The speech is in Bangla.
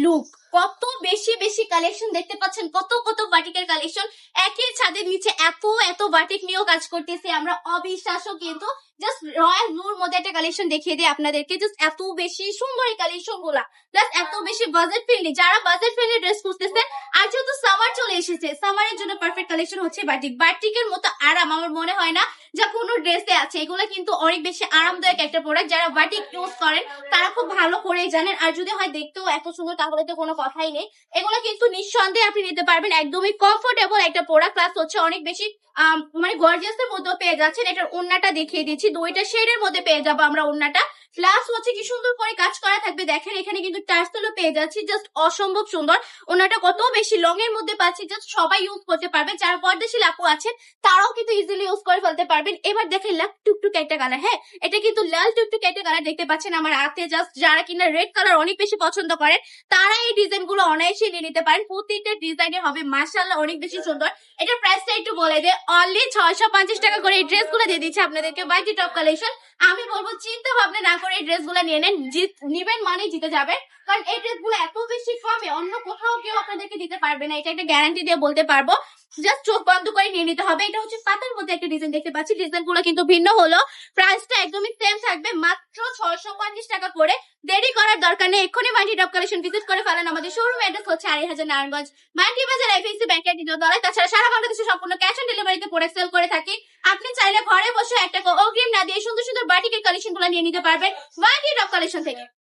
লুক, কত বেশি বেশি কালেকশন দেখতে পাচ্ছেন, কত কত বাটিকের কালেকশন। একই ছাদের নিচে এত এত বাটিক নিয়েও কাজ করতেছি আমরা, অবিশ্বাস্য। কিন্তু জাস্ট রয়্যাল ব্লুর মধ্যে একটা কালেকশন দেখিয়ে দিই আপনাদেরকে, জাস্ট এত বেশি সুন্দর এই কালেকশন গুলা, প্লাস এত বেশি বাজেট ফ্রেন্ডলি। যারা বাজেট ফ্রেন্ডলি ড্রেস খুঁজতেছে, আর যেহেতু সামার চলে এসেছে, সামারের জন্য পারফেক্ট কালেকশন হচ্ছে বাটিক। বাটিকের মতো আরাম আমার মনে হয় না যা কোনো ড্রেসে আছে। এগুলো কিন্তু অনেক বেশি আরামদায়ক একটা প্রোডাক্ট। যারা বাটিক ইউজ করেন তারা খুব ভালো করেই জানেন। আর যদি হয় দেখতেও এত সুন্দর, তাহলে তো কোনো কথাই নেই। এগুলো কিন্তু নিঃসন্দেহে আপনি নিতে পারবেন, একদমই কমফোর্টেবল একটা প্রোডাক্ট, প্লাস হচ্ছে অনেক বেশি মানে গর্জিয়াস এর মধ্যেও পেয়ে যাচ্ছেন। এটার ওন্নাটা দেখিয়ে দিচ্ছি, দুইটা শেডের মধ্যে পেয়ে যাবো আমরা ওন্নাটা। প্লাস হচ্ছে কি সুন্দর করে কাজ করা থাকবে, দেখেন এখানে কিন্তু টার্সেলও পেয়ে যাচ্ছি, জাস্ট অসম্ভব সুন্দর। ওনাটা কত বেশি লং এর মধ্যে পাচ্ছি, জাস্ট সবাই ইউজ করতে পারবে। যারা পর্দাশীল আপু আছেন তারাও কিন্তু ইজিলি ইউজ করে ফেলতে পারবেন। এবার দেখেন লাল টুকটুক একটা কালার, হ্যাঁ এটা কিন্তু লাল টুকটুক একটা কালার দেখতে পাচ্ছেন আমার হাতে। জাস্ট যারা কিনা রেড কালার অনেক বেশি পছন্দ করেন তারা এই ডিজাইন গুলো অনায়াসে নিয়ে নিতে পারেন। প্রত্যেকটা ডিজাইনে হবে মাশাআল্লাহ অনেক বেশি সুন্দর। এটার প্রাইসটা একটু বলে দে, অনলি 650 টাকা করে এই ড্রেস গুলো দিয়ে দিচ্ছে আপনাদেরকে বাই টপ কালেকশন। আমি বলবো চিন্তা ভাবনা না করে এই ড্রেস গুলো নিয়ে নেন, নিবেন মানে জিতে যাবে। কারণ এই ড্রেস গুলো এত বেশি কমে অন্য কোথাও কেউ আপনাদেরকে দিতে পারবে না, এটা একটা গ্যারান্টি দিয়ে বলতে পারবো। জাস্ট চোখ বন্ধ করে নিয়ে নিতে হবে। এটা হচ্ছে পাতার মধ্যে একটা ডিজাইন দেখতে পাচ্ছি, ডিজাইন গুলো কিন্তু ভিন্ন হলো। প্রাইসটা একদমই সেম থাকবে, মাত্র 650 টাকা করে। দেরি করার দরকার নেই, এক্ষুনি মাল্টি টপ কালেকশন ভিজিট করে ফেলেন। আমাদের শোরুম অ্যাড্রেস হচ্ছে 2.5 নারায়ণগঞ্জ, মাল্টি বাজার এফএসি ব্যাংকের দ্বিতীয় তলায়। তাছাড়া সারা বাংলাদেশে সম্পূর্ণ ক্যাশ অন ডেলিভারিতে প্রোডাক্ট সেল করে থাকি। আপনি চাইলে ঘরে বসে একটা অগ্রিম না দিয়ে সুন্দর সুন্দর বাটিকের কালেকশন গুলো নিয়ে নিতে পারবেন মাল্টি টপ কালেকশন থেকে।